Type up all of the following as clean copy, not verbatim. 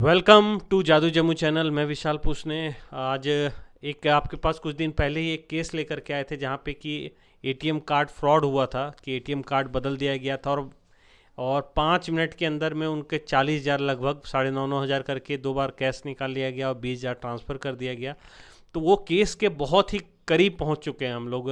Welcome to जादू Jammu channel. मैं विशाल पूछने आज एक आपके पास कुछ दिन पहले ही एक केस लेकर के आए थे जहाँ पे कि एटीएम कार्ड फ्रॉड हुआ था कि एटीएम कार्ड बदल दिया गया था और 5 मिनट के अंदर में उनके 40,000 लगभग 9,500 करके 2 बार कैश निकाल लिया गया और 20,000 ट्रांसफ़र कर दिया गया। तो वो केस के बहुत ही करीब पहुंच चुके हैं हम लोग।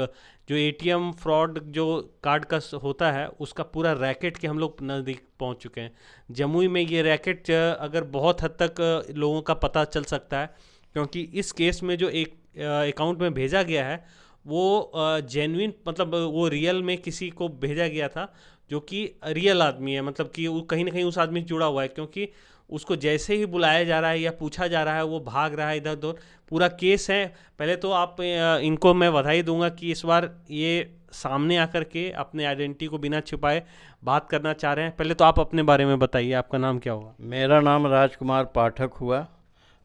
जो एटीएम फ्रॉड जो कार्ड का होता है उसका पूरा रैकेट के हम लोग नज़दीक पहुंच चुके हैं। जमुई में ये रैकेट अगर बहुत हद तक लोगों का पता चल सकता है, क्योंकि इस केस में जो एक अकाउंट में भेजा गया है वो जेन्युइन, मतलब वो रियल में किसी को भेजा गया था जो कि रियल आदमी है, मतलब कि वो कहीं ना कहीं उस आदमी से जुड़ा हुआ है, क्योंकि उसको जैसे ही बुलाया जा रहा है या पूछा जा रहा है वो भाग रहा है इधर उधर। पूरा केस है। पहले तो आप इनको मैं बधाई दूंगा कि इस बार ये सामने आकर के अपने आइडेंटिटी को बिना छुपाए बात करना चाह रहे हैं। पहले तो आप अपने बारे में बताइए, आपका नाम क्या होगा? मेरा नाम राजकुमार पाठक हुआ।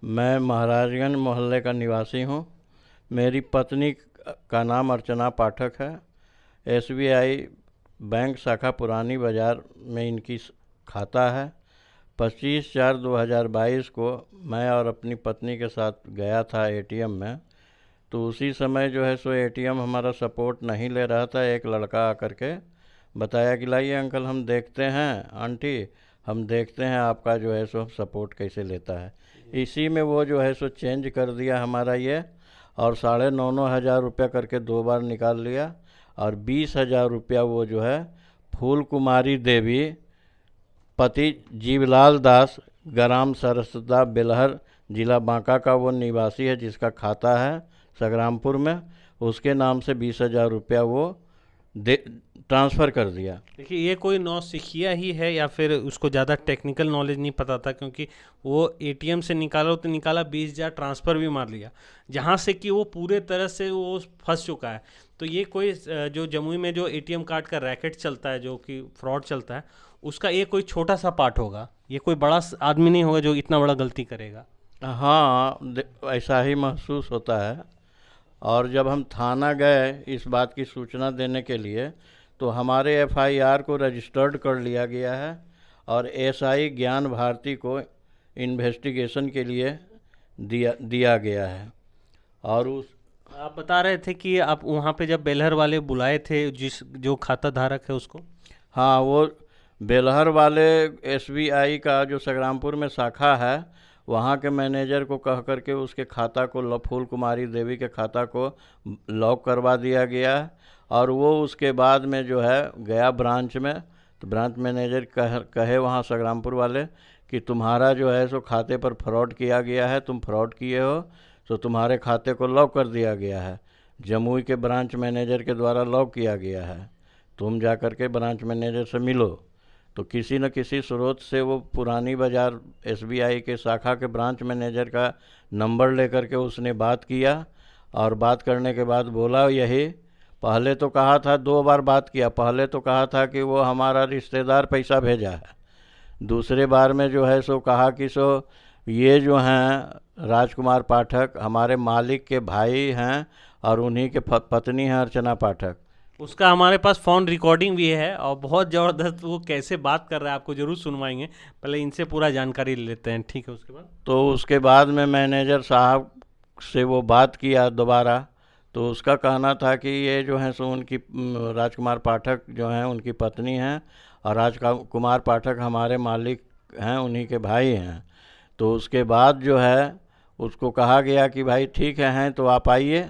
मैं महाराजगंज मोहल्ले का निवासी हूँ। मेरी पत्नी का नाम अर्चना पाठक है। एसबीआई बैंक शाखा पुरानी बाज़ार में इनकी खाता है। 25/4/2022 को मैं और अपनी पत्नी के साथ गया था एटीएम में। तो उसी समय जो है सो एटीएम हमारा सपोर्ट नहीं ले रहा था। एक लड़का आकर के बताया कि लाइए अंकल, हम देखते हैं, आंटी हम देखते हैं आपका जो है सो सपोर्ट कैसे लेता है। इसी में वो जो है सो चेंज कर दिया हमारा ये, और 9,500 करके 2 बार निकाल लिया। और 20,000 रुपया वो जो है फूल कुमारी देवी, पति जीवलाल दास, ग्राम सरसदा बेलहर, जिला बांका का वो निवासी है, जिसका खाता है संग्रामपुर में। उसके नाम से 20,000 रुपया वो दे ट्रांसफ़र कर दिया। देखिए, ये कोई नौसिखिया ही है या फिर उसको ज़्यादा टेक्निकल नॉलेज नहीं पता था, क्योंकि वो एटीएम से निकाला तो निकाला, 20,000 ट्रांसफ़र भी मार लिया, जहाँ से कि वो पूरे तरह से वो फंस चुका है। तो ये कोई जो जमुई में जो एटीएम कार्ड का रैकेट चलता है, जो कि फ्रॉड चलता है, उसका ये कोई छोटा सा पार्ट होगा। ये कोई बड़ा आदमी नहीं होगा जो इतना बड़ा गलती करेगा। हाँ, ऐसा ही महसूस होता है। और जब हम थाना गए इस बात की सूचना देने के लिए, तो हमारे एफआईआर को रजिस्टर्ड कर लिया गया है और एसआई ज्ञान भारती को इन्वेस्टिगेशन के लिए दिया दिया गया है। और उस आप बता रहे थे कि आप वहाँ पे जब बेलहर वाले बुलाए थे जिस जो खाता धारक है उसको। हाँ, वो बेलहर वाले एसबीआई का जो संग्रामपुर में शाखा है, वहाँ के मैनेजर को कह करके उसके खाता को फूल कुमारी देवी के खाता को लॉक करवा दिया गया। और वो उसके बाद में जो है गया ब्रांच में, तो ब्रांच मैनेजर कहे वहाँ संग्रामपुर वाले कि तुम्हारा जो है सो खाते पर फ्रॉड किया गया है, तुम फ्रॉड किए हो, तो तुम्हारे खाते को लॉक कर दिया गया है। जमुई के ब्रांच मैनेजर के द्वारा लॉक किया गया है, तुम जा कर के ब्रांच मैनेजर से मिलो। तो किसी न किसी स्रोत से वो पुरानी बाज़ार एसबीआई के शाखा के ब्रांच मैनेजर का नंबर लेकर के उसने बात किया। और बात करने के बाद बोला यही, पहले तो कहा था, 2 बार बात किया। पहले तो कहा था कि वो हमारा रिश्तेदार पैसा भेजा है। दूसरे बार में जो है सो कहा कि सो ये जो हैं राजकुमार पाठक हमारे मालिक के भाई हैं और उन्हीं के पत्नी हैं अर्चना पाठक। उसका हमारे पास फ़ोन रिकॉर्डिंग भी है और बहुत ज़बरदस्त वो कैसे बात कर रहा है आपको ज़रूर सुनवाएंगे। पहले इनसे पूरा जानकारी ले लेते हैं, ठीक है? उसके बाद तो उसके बाद में मैनेजर साहब से वो बात किया दोबारा। तो उसका कहना था कि ये जो है सो उनकी राजकुमार पाठक जो हैं उनकी पत्नी हैं, और राजकुमार पाठक हमारे मालिक हैं, उन्हीं के भाई हैं। तो उसके बाद जो है उसको कहा गया कि भाई ठीक है तो आप आइए,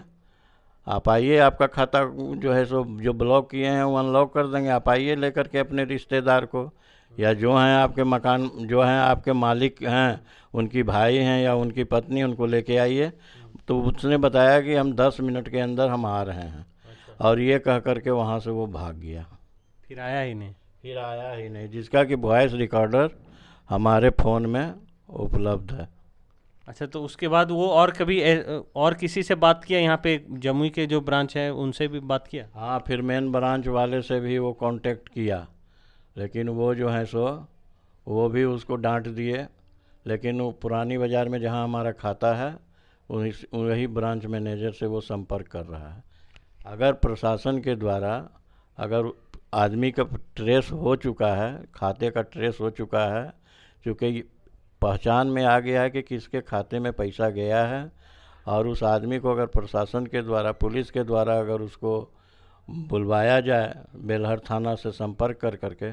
आप आइए, आपका खाता जो है सो जो ब्लॉक किए हैं वो अनलॉक कर देंगे। आप आइए लेकर के अपने रिश्तेदार को, या जो हैं आपके मकान, जो हैं आपके मालिक हैं, उनकी भाई हैं या उनकी पत्नी, उनको लेके आइए। तो उसने बताया कि हम 10 मिनट के अंदर हम आ रहे हैं। अच्छा, और ये कह करके वहाँ से वो भाग गया। फिर आया ही नहीं। फिर आया ही नहीं, जिसका कि वॉइस रिकॉर्डर हमारे फ़ोन में उपलब्ध है। अच्छा, तो उसके बाद वो और कभी और किसी से बात किया यहाँ पे जमुई के जो ब्रांच है उनसे भी बात किया? हाँ, फिर मेन ब्रांच वाले से भी वो कांटेक्ट किया, लेकिन वो जो है सो वो भी उसको डांट दिए। लेकिन वो पुरानी बाज़ार में जहाँ हमारा खाता है वही ब्रांच मैनेजर से वो संपर्क कर रहा है। अगर प्रशासन के द्वारा, अगर आदमी का ट्रेस हो चुका है, खाते का ट्रेस हो चूँकि पहचान में आ गया है कि किसके खाते में पैसा गया है, और उस आदमी को अगर प्रशासन के द्वारा, पुलिस के द्वारा अगर उसको बुलवाया जाए बेलहर थाना से संपर्क कर करके,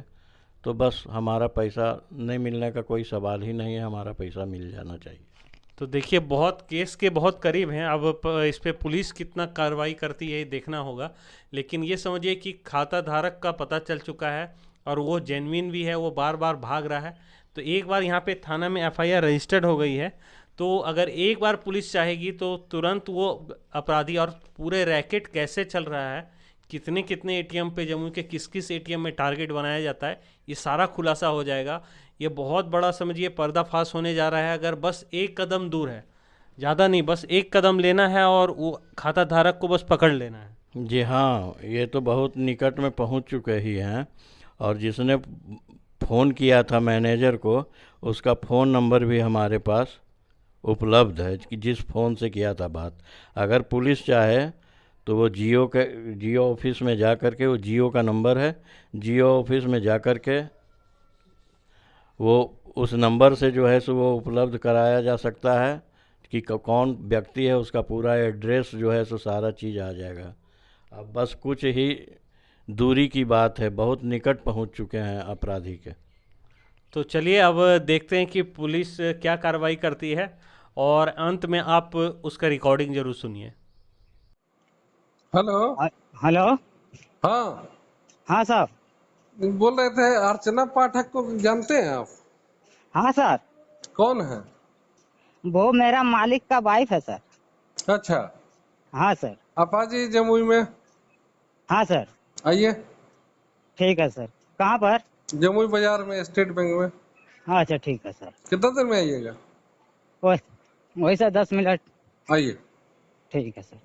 तो बस हमारा पैसा नहीं मिलने का कोई सवाल ही नहीं है, हमारा पैसा मिल जाना चाहिए। तो देखिए, बहुत केस के बहुत करीब हैं। अब इस पे पुलिस कितना कार्रवाई करती है ये देखना होगा, लेकिन ये समझिए कि खाता धारक का पता चल चुका है और वो जेन्युइन भी है, वो बार बार भाग रहा है। तो एक बार यहाँ पे थाना में एफआईआर रजिस्टर्ड हो गई है, तो अगर एक बार पुलिस चाहेगी तो तुरंत वो अपराधी और पूरे रैकेट कैसे चल रहा है, कितने कितने एटीएम पे जम्मू के किस किस एटीएम में टारगेट बनाया जाता है, ये सारा खुलासा हो जाएगा। ये बहुत बड़ा समझिए पर्दाफाश होने जा रहा है। अगर बस एक कदम दूर है, ज़्यादा नहीं, बस एक कदम लेना है और वो खाता धारक को बस पकड़ लेना है। जी हाँ, ये तो बहुत निकट में पहुंच चुके ही हैं, और जिसने फ़ोन किया था मैनेजर को, उसका फ़ोन नंबर भी हमारे पास उपलब्ध है कि जिस फ़ोन से किया था बात। अगर पुलिस चाहे तो वो जियो ऑफिस में जा कर के, वो जियो का नंबर है, जियो ऑफिस में जा कर के वो उस नंबर से जो है सो वो उपलब्ध कराया जा सकता है कि कौन व्यक्ति है, उसका पूरा एड्रेस जो है सो सारा चीज़ आ जाएगा। अब बस कुछ ही दूरी की बात है, बहुत निकट पहुंच चुके हैं अपराधी के। तो चलिए अब देखते हैं कि पुलिस क्या कार्रवाई करती है, और अंत में आप उसका रिकॉर्डिंग जरूर सुनिए। हेलो। हेलो। हाँ, हाँ साहब। बोल रहे थे अर्चना पाठक को जानते हैं आप? हाँ सर, कौन है? वो मेरा मालिक का वाइफ है सर। अच्छा, हाँ सर। आप आ जाइए जमुई में, हाँ सर। आइए। ठीक है सर। कहाँ पर? जमुई बाजार में, स्टेट बैंक में। अच्छा ठीक है सर। कितना देर में आइएगा? वही वही सर 10 मिनट। आइए। ठीक है सर।